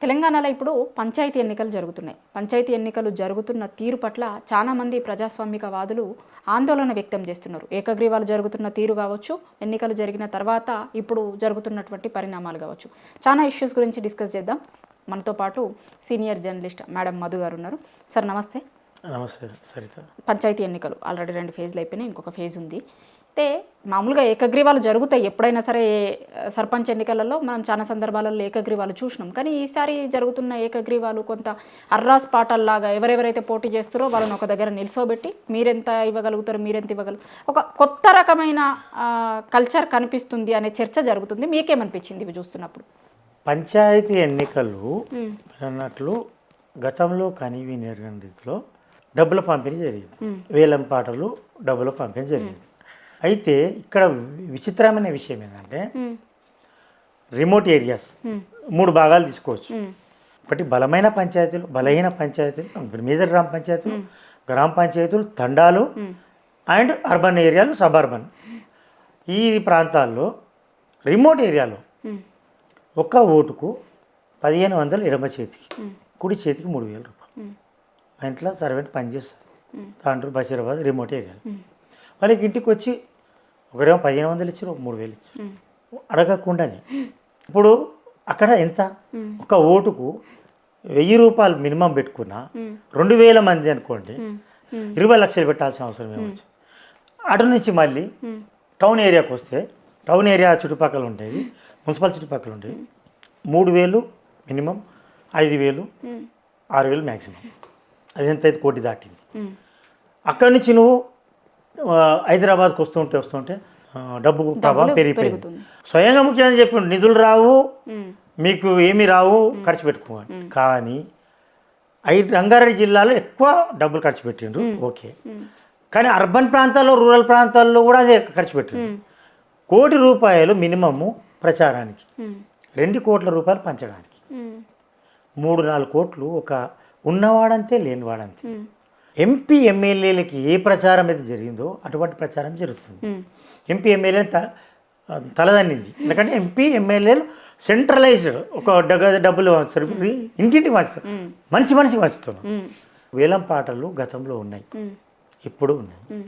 తెలంగాణలో ఇప్పుడు పంచాయతీ ఎన్నికలు జరుగుతున్నాయి. పంచాయతీ ఎన్నికలు జరుగుతున్న తీరు పట్ల చాలామంది ప్రజాస్వామికవాదులు ఆందోళన వ్యక్తం చేస్తున్నారు. ఏకగ్రీవాలు జరుగుతున్న తీరు కావచ్చు, ఎన్నికలు జరిగిన తర్వాత ఇప్పుడు జరుగుతున్నటువంటి పరిణామాలు కావచ్చు. చాలా ఇష్యూస్ గురించి డిస్కస్ చేద్దాం. మనతో పాటు సీనియర్ జర్నలిస్ట్ మేడం మధు గారు ఉన్నారు. సార్ నమస్తే. నమస్తే సరిత. పంచాయతీ ఎన్నికలు ఆల్రెడీ 2 ఫేజ్లు అయిపోయినాయి, ఇంకొక ఫేజ్ ఉంది. అయితే మామూలుగా ఏకగ్రీవాలు జరుగుతాయి ఎప్పుడైనా సరే. సర్పంచ్ ఎన్నికలలో మనం చాలా సందర్భాలలో ఏకగ్రీవాలు చూసినాం. కానీ ఈసారి జరుగుతున్న ఏకగ్రీవాలు కొంత అర్రాస్ పాటల్లాగా ఎవరెవరైతే పోటీ చేస్తారో వాళ్ళని ఒక దగ్గర నిల్చోబెట్టి మీరెంత ఇవ్వగలుగుతారు, మీరెంత ఇవ్వగలుగుతారు, ఒక కొత్త రకమైన కల్చర్ కనిపిస్తుంది అనే చర్చ జరుగుతుంది. మీకేమనిపించింది ఇవి చూస్తున్నప్పుడు? పంచాయతీ ఎన్నికలు అన్నట్లు గతంలో కనీవి నేర్గని రీతిలో డబ్బుల పంపిణీ జరిగింది. వేలం పాటలు డబ్బుల పంపిణీ జరిగింది. అయితే ఇక్కడ విచిత్రమైన విషయం ఏంటంటే రిమోట్ ఏరియాస్ 3 భాగాలు తీసుకోవచ్చు. ఒకటి బలమైన పంచాయతీలు, బలహీన పంచాయతీలు, మేజర్ గ్రామ పంచాయతీలు, తండాలు అండ్ అర్బన్ ఏరియాలు, సబర్బన్. ఈ ప్రాంతాల్లో రిమోట్ ఏరియాలో ఒక్క ఓటుకు 1500 ఎడమ చేతికి, కుడి చేతికి 3000 రూపాయలు. మా ఇంట్లో సర్వెంట్ పనిచేస్తారు తాండ్రు బషీరాబాద్ రిమోట్ ఏరియాలో. వాళ్ళకి ఇంటికి వచ్చి ఒకరేమో 1500 ఇచ్చారు, 3000 ఇచ్చారు అడగకుండానే. ఇప్పుడు అక్కడ ఎంత, ఒక ఓటుకు 1000 రూపాయలు మినిమం పెట్టుకున్నా 2000 మంది అనుకోండి, 20 లక్షలు పెట్టాల్సిన అవసరం ఏమొచ్చు. అటు నుంచి మళ్ళీ టౌన్ ఏరియాకి వస్తే, టౌన్ ఏరియా చుట్టుపక్కల ఉండేవి, మున్సిపల్ చుట్టుపక్కల ఉండేవి 3000 మినిమం, 5000, 6000 మ్యాక్సిమం. అది ఎంత అయితే కోటి దాటింది. అక్కడి నుంచి నువ్వు హైదరాబాద్కి వస్తుంటే డబ్బు ప్రభావం పెరిగిపోయింది. స్వయంగా ముఖ్యమంత్రి చెప్పిండు నిధులు రావు, మీకు ఏమీ రావు, ఖర్చు పెట్టుకోవాలి. కానీ రంగారెడ్డి జిల్లాలో ఎక్కువ డబ్బులు ఖర్చు పెట్టిండ్రు, ఓకే. కానీ అర్బన్ ప్రాంతాల్లో, రూరల్ ప్రాంతాల్లో కూడా అదే ఖర్చు పెట్టిండ్రు. 1 కోటి రూపాయలు మినిమము ప్రచారానికి, 2 కోట్ల రూపాయలు పంచడానికి, 3-4 కోట్లు ఒక ఉన్నవాడంతే లేనివాడంతే. ఎంపీ ఎమ్మెల్యేలకి ఏ ప్రచారం అయితే జరిగిందో అటువంటి ప్రచారం జరుగుతుంది. ఎంపీ ఎమ్మెల్యేలు తలదన్నింది. ఎందుకంటే ఎంపీ ఎమ్మెల్యేలు సెంట్రలైజ్డ్, ఒక డబ్బులు పంచుతారు, ఇంటింటికి పంచుతారు, మనిషికి పంచుతున్నారు. వేలం పాటలు గతంలో ఉన్నాయి, ఇప్పుడు ఉన్నాయి.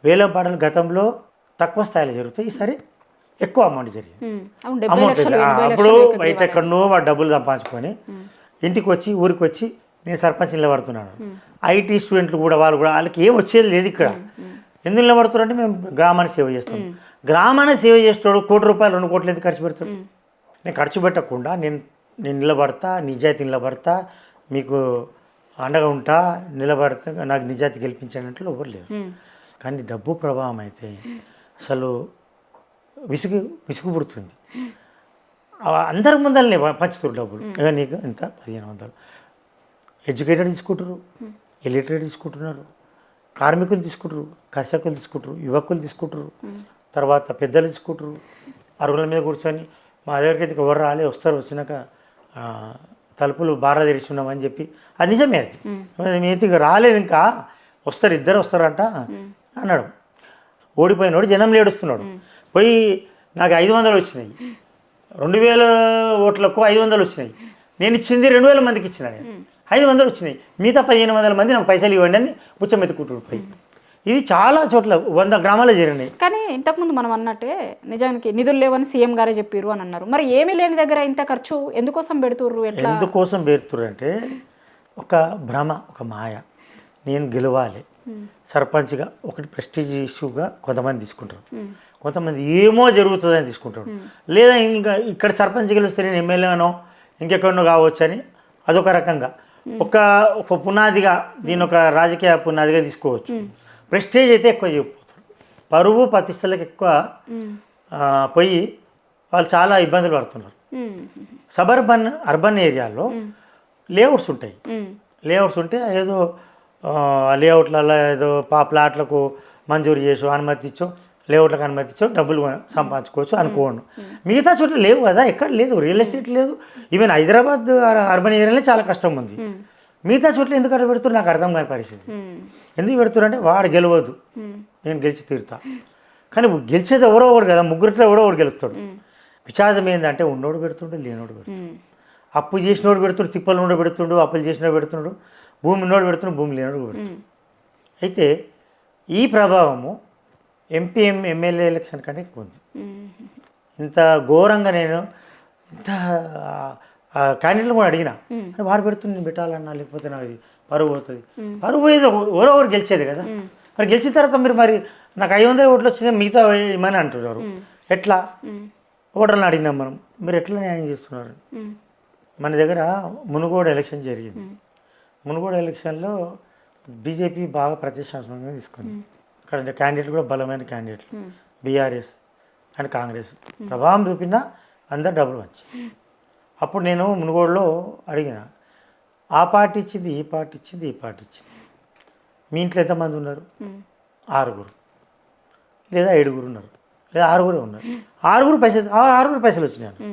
వేలం పాటలు గతంలో తక్కువ స్థాయిలో జరుగుతాయి, ఈసారి ఎక్కువ అమౌంట్ జరిగింది. అమౌంట్ అప్పుడు బయట ఎక్కడనో వాడు డబ్బులు సంపాదించుకొని ఇంటికి వచ్చి, ఊరికి వచ్చి నేను సర్పంచ్ నిలబడుతున్నాను. ఐటీ స్టూడెంట్లు కూడా వాళ్ళకి ఏం వచ్చేది లేదు ఇక్కడ. ఎందుకు నిలబడుతున్నారు అంటే మేము గ్రామాన్ని సేవ చేస్తాం. గ్రామాన్ని సేవ చేస్తాడు 1 కోటి రూపాయలు, 2 కోట్లు ఎందుకు ఖర్చు పెడతాడు? నేను ఖర్చు పెట్టకుండా నేను నిలబడతా, నిజాయితీ నిలబడతా, మీకు అండగా ఉంటా, నిలబడతా, నాకు నిజాయితీ గెలిపించానంటే ఎవరు లేరు. కానీ డబ్బు ప్రభావం అయితే అసలు విసుగు పుడుతుంది. అందరి ముందరనే పంచుతారు డబ్బులు. నీకు ఎంత 1500. ఎడ్యుకేటెడ్ తీసుకుంటారు, ఇల్లిటరేట్ తీసుకుంటున్నారు, కార్మికులు తీసుకుంటారు, కర్షకులు తీసుకుంటారు, యువకులు తీసుకుంటారు, తర్వాత పెద్దలు తీసుకుంటారు. అరుగుల మీద కూర్చొని మా దగ్గరికి అయితే ఎవరు రాలే, వస్తారు, వచ్చినాక తలుపులు బాగా తెరిచున్నామని చెప్పి, అది నిజమే. అది మీతో రాలేదు, ఇంకా వస్తారు, 2 వస్తారంట అన్నాడు. ఓడిపోయినాడు, జనం ఏడుస్తున్నాడు. పోయి నాకు 500 వచ్చినాయి, 2000 ఓట్లకు 500 వచ్చినాయి, నేను ఇచ్చింది 2000 మందికి ఇచ్చిన, నేను 500 వచ్చినాయి, మిగతా 1500 మంది నాకు పైసలు ఇవ్వండి అని ముచ్చమెత్తుకుంటున్నారు. పోయి ఇది చాలా చోట్ల 100 గ్రామాల్లో జరిగినాయి. కానీ ఇంతకుముందు మనం అన్నట్టే నిజానికి నిధులు లేవని సీఎం గారే చెప్పారు అని అన్నారు. మరి ఏమీ లేని దగ్గర ఇంత ఖర్చు ఎందుకోసం పెడుతుర్రు? ఎందుకోసం పెడుతుర్రు అంటే ఒక భ్రమ, ఒక మాయ. నేను గెలవాలి సర్పంచ్గా, ఒకటి ప్రెస్టీజ్ ఇష్యూగా కొంతమంది తీసుకుంటారు, కొంతమంది ఏమో జరుగుతుందని తీసుకుంటారు. లేదా ఇంకా ఇక్కడ సర్పంచ్ గెలిస్తే నేను ఎమ్మెల్యేనో ఇంకెక్కడనో కావచ్చు అని అదొక రకంగా ఒక పునాదిగా, దీని ఒక రాజకీయ పునాదిగా తీసుకోవచ్చు. ప్రెస్టేజ్ అయితే ఎక్కువ చెప్పిపోతారు, పరువు ప్రతిష్టలకు ఎక్కువ పోయి వాళ్ళు చాలా ఇబ్బందులు పడుతున్నారు. సబర్బన్, అర్బన్ ఏరియాలో లేఅవుట్స్ ఉంటాయి. లేఅవుట్స్ ఉంటే ఏదో లేఅవుట్లలో ఏదో ప్లాట్లకు మంజూరు చేసో, అనుమతి ఇచ్చో, లేఅవుట్లకు అనుమతి ఇచ్చో డబ్బులు సంపాదించుకోవచ్చు అనుకోండి. మిగతా చోట్ల లేవు కదా, ఎక్కడ లేదు, రియల్ ఎస్టేట్ లేదు. ఈవెన్ హైదరాబాద్ అర్బన్ ఏరియాలో చాలా కష్టం ఉంది. మిగతా చోట్ల ఎందుకు అక్కడ పెడుతున్నారు నాకు అర్థం కాని పరిస్థితి. ఎందుకు పెడుతున్నారంటే వాడు గెలవదు, నేను గెలిచి తీరుతా. కానీ గెలిచేది ఎవరో ఒకరు కదా, ముగ్గురిట్లో ఎవరో ఒకరు గెలుస్తాడు. విషాదం ఏంటంటే ఉన్నోడు పెడుతుంటే లేనోడు పెడుతుంది. అప్పు చేసినోడు పెడుతుండు, తిప్పలు నోడు పెడుతుండు, అప్పులు చేసినోడు పెడుతున్నాడు, భూమి నోడు పెడుతున్నాడు, భూమి లేనోడు పెడుతున్నాడు. అయితే ఈ ప్రభావము ఎంపీ ఎమ్మెల్యే ఎలక్షన్ కంటే ఎక్కువ ఉంది. ఇంత ఘోరంగా నేను ఇంత క్యాండిడేట్లు కూడా అడిగినా, వాడు పెడుతుంది నేను పెట్టాలన్నా, లేకపోతే నాకు పరువు పోతుంది. పరువు పోయేది ఎవరో గెలిచేది కదా. మరి గెలిచిన తర్వాత మీరు మరి నాకు 500 ఓట్లు వచ్చినాయి మిగతా ఏమని అంటున్నారు. ఎట్లా ఓటర్లను అడిగినాం మనం, మీరు ఎట్లా న్యాయం చేస్తున్నారు? మన దగ్గర మునుగోడు ఎలక్షన్ జరిగింది. మునుగోడు ఎలక్షన్లో బీజేపీ బాగా ప్రతిష్టాత్మకంగా తీసుకుంది. అక్కడ క్యాండిడేట్లు కూడా బలమైన క్యాండిడేట్లు, బీఆర్ఎస్ అండ్ కాంగ్రెస్ ప్రభావం చూపినా అందరు డబ్బులు వచ్చి. అప్పుడు నేను మునుగోడులో అడిగిన, ఆ పార్టీ ఇచ్చింది, ఈ పార్టీ ఇచ్చింది, ఈ పార్టీ ఇచ్చింది, మీ ఇంట్లో ఎంతమంది ఉన్నారు? 6 లేదా 7 ఉన్నారు, లేదా 6 ఉన్నారు. 6 పైసలు వచ్చినాయి.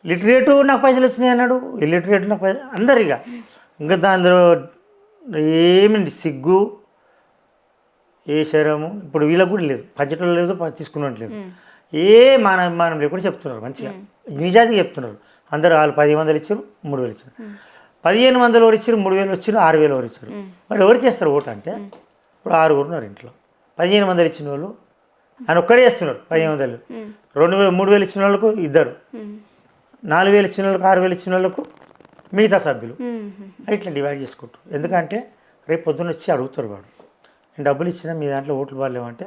లిటరేటు నాకు పైసలు వచ్చినాయి అన్నాడు, ఇల్లిటరేటు నాకు పైసలు, అందరిగా ఇంకా దానిలో ఏమిటి సిగ్గు ఏ శరము ఇప్పుడు వీళ్ళకు కూడా లేదు, పంచటం లేదు, తీసుకున్నట్లేదు, ఏ మనం లేకుండా చెప్తున్నారు. మంచిగా నిజాతిగా చెప్తున్నారు. అందరూ వాళ్ళు 10,000 ఇచ్చారు, 3,000 ఇచ్చారు, 1,500 ఎవరు ఇచ్చారు, 3,000 వచ్చారు, 6,000 ఎవరు ఇచ్చారు. మరి ఎవరికి వేస్తారు ఓటు అంటే ఇప్పుడు 6 ఉన్నారు ఇంట్లో. 1,500 ఇచ్చిన వాళ్ళు ఆయన ఒక్కడే వేస్తున్నారు. 1,500 2,000 3,000 ఇచ్చిన వాళ్ళకు 2, 4,000 ఇచ్చిన వాళ్ళకు, 6,000 ఇచ్చిన వాళ్ళకు మిగతా సభ్యులు ఇట్లా డివైడ్ చేసుకుంటారు. ఎందుకంటే రేపు పొద్దున్న వచ్చి అడుగుతారు, వాడు నేను డబ్బులు ఇచ్చినా మీ దాంట్లో ఓట్లు పడలేమంటే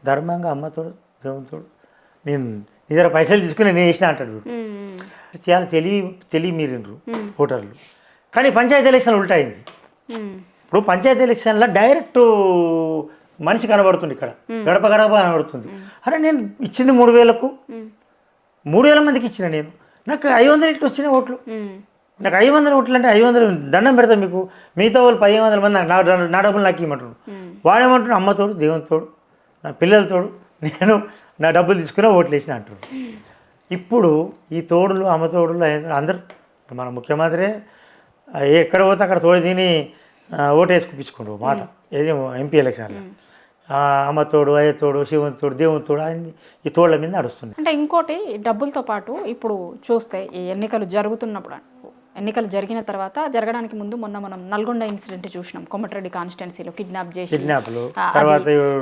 ధర్మంగా అమ్మతోడు దేవునితోడు నేను నీ దగ్గర పైసలు తీసుకుని నేను వేసిన అంటాడు వీడు. చాలా తెలివి మీరిండ్రు ఓటర్లు. కానీ పంచాయతీ ఎలక్షన్ ఉల్టైంది. ఇప్పుడు పంచాయతీ ఎలక్షన్లో డైరెక్ట్ మనిషి కనబడుతుంది, ఇక్కడ గడప గడప కనబడుతుంది. అరే నేను ఇచ్చింది 3,000కు, 3,000 మందికి ఇచ్చిన నేను, నాకు 500 ఇట్లు వచ్చినాయి ఓట్లు. నాకు 500 ఓట్లు అంటే 500 దండం పెడతాను మీకు, మిగతా వాళ్ళు 1,500 మంది నా డబ్బులు నాకు ఇవ్వమంటారు. వాడేమంటున్నాడు అమ్మతోడు దేవునితోడు నా పిల్లలతోడు నేను నా డబ్బులు తీసుకుని ఓట్లు వేసిన అంటారు. ఇప్పుడు ఈ తోడులు అమ్మతోడులు అందరూ మన ముఖ్యమంత్రి ఎక్కడ పోతే అక్కడ తోడు తిని ఓటు వేసుకుపించుకుంటారు మాట. ఏది ఎంపీ ఎలక్షన్లో అమ్మతోడు, అయ్యతోడు, శివంతోడు, దేవునితోడు అని ఈ తోళ్ల మీద నడుస్తుంది. అంటే ఇంకోటి డబ్బులతో పాటు ఇప్పుడు చూస్తే ఈ ఎన్నికలు జరుగుతున్నప్పుడు, ఎన్నికలు జరిగిన తర్వాత జరగడానికి ముందు మొన్న మనం నల్గొండ ఇన్సిడెంట్ చూసినాం. కోమటిరెడ్డి కాన్స్టిట్యున్సీలో కిడ్నాప్ చేసి,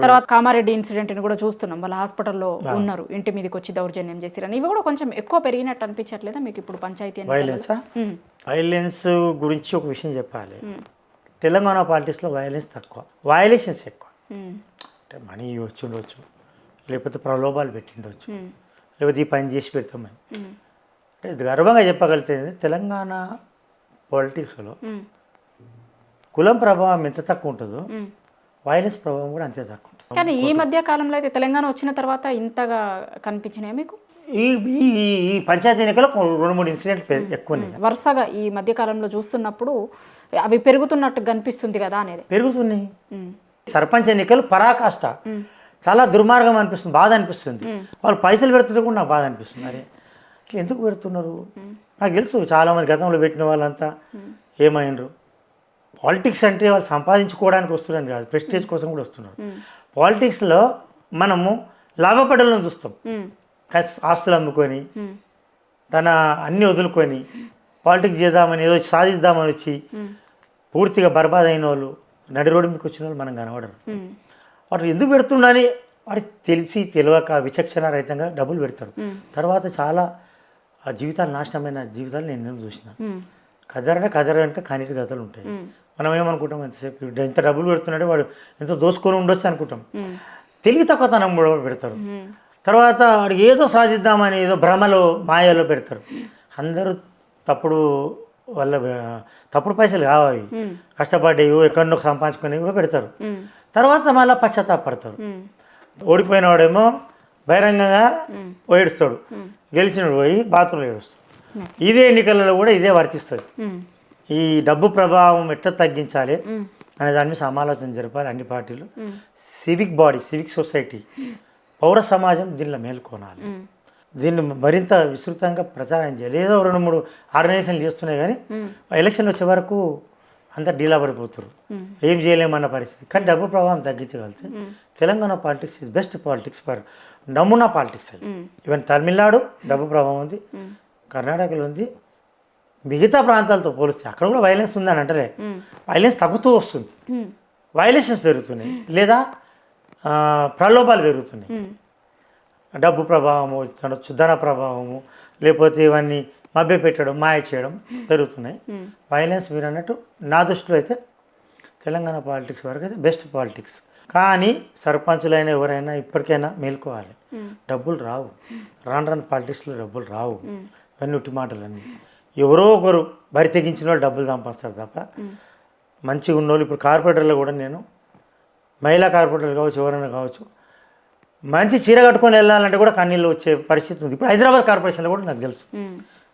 తర్వాత కామారెడ్డి ఇన్సిడెంట్ ని కూడా చూస్తున్నాం. వాళ్ళ హాస్పిటల్లో ఉన్నారు, ఇంటి మీదకి వచ్చి దౌర్జన్యం చేసిరని. ఇవి కూడా కొంచెం ఎక్కువ పెరిగినట్టు అనిపించట్లేదా మీకు ఇప్పుడు పంచాయతీ వైలెన్స్ గురించి ఒక విషయం చెప్పాలి. తెలంగాణ పాలిటిక్స్లో వైలెన్స్ తక్కువ, వైలేషన్స్ ఎక్కువ. అంటే మనీ వచ్చి ఉండవచ్చు, లేకపోతే ప్రలోభాలు పెట్టిండవచ్చు, లేకపోతే ఈ పని చేసి పెడతామని. అంటే గర్వంగా చెప్పగలిగితే తెలంగాణ పాలిటిక్స్లో కులం ప్రభావం ఎంత తక్కువ ఉంటుందో వైలెన్స్ ప్రభావం కూడా అంతే తక్కువ ఉంటుంది. కానీ ఈ మధ్య కాలంలో అయితే తెలంగాణ వచ్చిన తర్వాత ఇంతగా కనిపించినాయి మీకు? ఈ పంచాయతీ ఎన్నికల్లో 2-3 ఇన్సిడెంట్లు ఎక్కువ వరుసగా ఈ మధ్య కాలంలో చూస్తున్నప్పుడు అవి పెరుగుతున్నట్టు కనిపిస్తుంది కదా అనేది. పెరుగుతున్నాయి. సర్పంచ్ ఎన్నికలు పరాకాష్ట, చాలా దుర్మార్గం అనిపిస్తుంది, బాధ అనిపిస్తుంది. వాళ్ళు పైసలు పెడుతుంటే కూడా నాకు బాధ అనిపిస్తుంది. అరే ఇట్లా ఎందుకు పెడుతున్నారు? నాకు తెలుసు చాలామంది గతంలో పెట్టిన వాళ్ళంతా ఏమైనరు. పాలిటిక్స్ అంటే వాళ్ళు సంపాదించుకోవడానికి వస్తున్నారని కాదు, ప్రెస్టేజ్ కోసం కూడా వస్తున్నారు. పాలిటిక్స్లో మనము లాభపడాలని చూస్తాం. ఆస్తులు అమ్ముకొని తన అన్నీ వదులుకొని పాలిటిక్స్ చేద్దామని, ఏదో సాధిద్దామని వచ్చి పూర్తిగా బర్బాద్ అయిన వాళ్ళు, నడి రోడ్డు మీకు వచ్చిన వాళ్ళు మనం కనబడరు. వాడు ఎందుకు పెడుతుండని వాడికి తెలిసి తెలియక విచక్షణ రహితంగా డబ్బులు పెడతారు. తర్వాత చాలా జీవితాలు నాశనమైన జీవితాలు నేను చూసిన. కదర అంటే కన్నీటి కథలు ఉంటాయి. మనం ఏమనుకుంటాం, ఎంతసేపు ఎంత డబ్బులు పెడుతున్నాడే వాడు ఎంత దోసుకొని ఉండొచ్చు అనుకుంటాం. తెలివి తక్కువతనం కూడా పెడతారు. తర్వాత వాడికి ఏదో సాధిద్దామని ఏదో భ్రమలో మాయలో పెడతారు. అందరూ తప్పుడు పైసలు కావాలి, కష్టపడ్డాయి ఎక్కడో సంపాదించుకొని కూడా పెడతారు. తర్వాత మళ్ళీ పశ్చాత్తాపడతారు. ఓడిపోయిన వాడేమో బహిరంగంగా ఏడుస్తాడు, గెలిచినడు పోయి బాత్రూంలో ఏడుస్తాడు. ఇదే ఎన్నికలలో కూడా ఇదే వర్తిస్తుంది. ఈ డబ్బు ప్రభావం ఎట్లా తగ్గించాలి అనే దాని మీద సమాలోచన జరపాలి అన్ని పార్టీలు. సివిక్ బాడీ, సివిక్ సొసైటీ, పౌర సమాజం దీనిలో మేల్కొనాలి. దీన్ని మరింత విస్తృతంగా ప్రచారం చేయాలి. ఏదో 2-3 ఆర్గనైజేషన్లు చేస్తున్నాయి కానీ ఎలక్షన్లు వచ్చే వరకు అంతా డీలా పడిపోతారు, ఏం చేయలేమన్న పరిస్థితి. కానీ డబ్బు ప్రభావం తగ్గించగలిగితే Telangana politics is best politics for నమూనా పాలిటిక్స్. ఈవెన్ తమిళనాడు డబ్బు ప్రభావం ఉంది, కర్ణాటకలో ఉంది, మిగతా ప్రాంతాలతో పోలిస్తే అక్కడ కూడా వైలెన్స్ ఉందని అంటలే, వైలెన్స్ తగ్గుతూ వస్తుంది, వైలేషన్స్ పెరుగుతున్నాయి లేదా ప్రలోభాలు పెరుగుతున్నాయి, డబ్బు ప్రభావము అనొచ్చు, ధన ప్రభావము, లేకపోతే ఇవన్నీ మభ్య పెట్టడం, మాయ చేయడం పెరుగుతున్నాయి. వైలెన్స్ మీరు అన్నట్టు నా దృష్టిలో అయితే తెలంగాణ పాలిటిక్స్ వరకు అయితే బెస్ట్ పాలిటిక్స్. కానీ సర్పంచులైనా ఎవరైనా ఇప్పటికైనా మేల్కోవాలి, డబ్బులు రావు, రాను పాలిటిక్స్లో డబ్బులు రావు, ఇవన్నీ ఉట్టి మాటలన్నీ. ఎవరో ఒకరు బరి తెగించిన వాళ్ళు డబ్బులు సంపాదిస్తారు తప్ప మంచిగా ఉన్నోళ్ళు. ఇప్పుడు కార్పొరేటర్లో కూడా నేను మహిళా కార్పొరేటర్లు కావచ్చు, ఎవరైనా కావచ్చు, మంచి చీర కట్టుకొని వెళ్ళాలంటే కూడా కన్నీళ్ళు వచ్చే పరిస్థితి ఉంది. ఇప్పుడు హైదరాబాద్ కార్పొరేషన్లో కూడా నాకు తెలుసు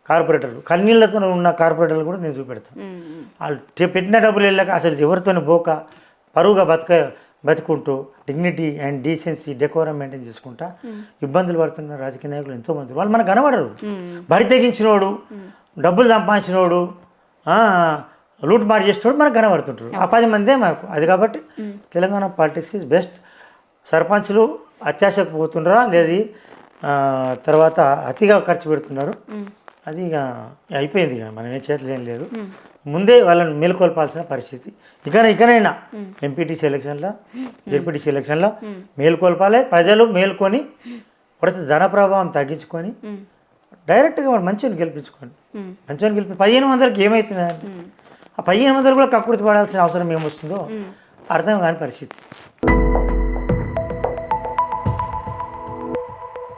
కార్పొరేటర్లు, కన్నీళ్ళతో ఉన్న కార్పొరేటర్లు కూడా నేను చూపెడతాను. వాళ్ళు పెట్టిన డబ్బులు వెళ్ళాక అసలు ఎవరితోని పోక పరువుగా బతుకుంటూ dignity and decency decorum maintain చేసుకుంటా ఇబ్బందులు పడుతున్న రాజకీయ నాయకులు ఎంతోమంది. వాళ్ళు మనకు కనబడరు. బరి తెగించినోడు, డబ్బులు సంపాదించినోడు, లూట్ మారి చేసినోడు మనకు కనబడుతుంటారు. ఆ 10 మందే మనకు అది. కాబట్టి తెలంగాణ పాలిటిక్స్ ఈజ్ బెస్ట్. సర్పంచ్లు అత్యాశకు పోతున్నారా లేదు, తర్వాత అతిగా ఖర్చు పెడుతున్నారు, అది ఇక అయిపోయింది. ఇక మనం ఏం చేతులు ఏం లేదు. ముందే వాళ్ళని మేలుకొల్పాల్సిన పరిస్థితి. ఇకనైనా ఎంపీటీసీ ఎలక్షన్లో, జెడ్పీటీసీ ఎలక్షన్లో మేలుకొల్పాలి. ప్రజలు మేల్కొని పడితే ధన ప్రభావం తగ్గించుకొని డైరెక్ట్గా వాడు మంచిని గెలిపించుకోండి. మంచిని 1500కి ఏమవుతున్నాయంటే ఆ 1500 కూడా కక్కుర్తి పడాల్సిన అవసరం ఏమొస్తుందో అర్థం కాని పరిస్థితి.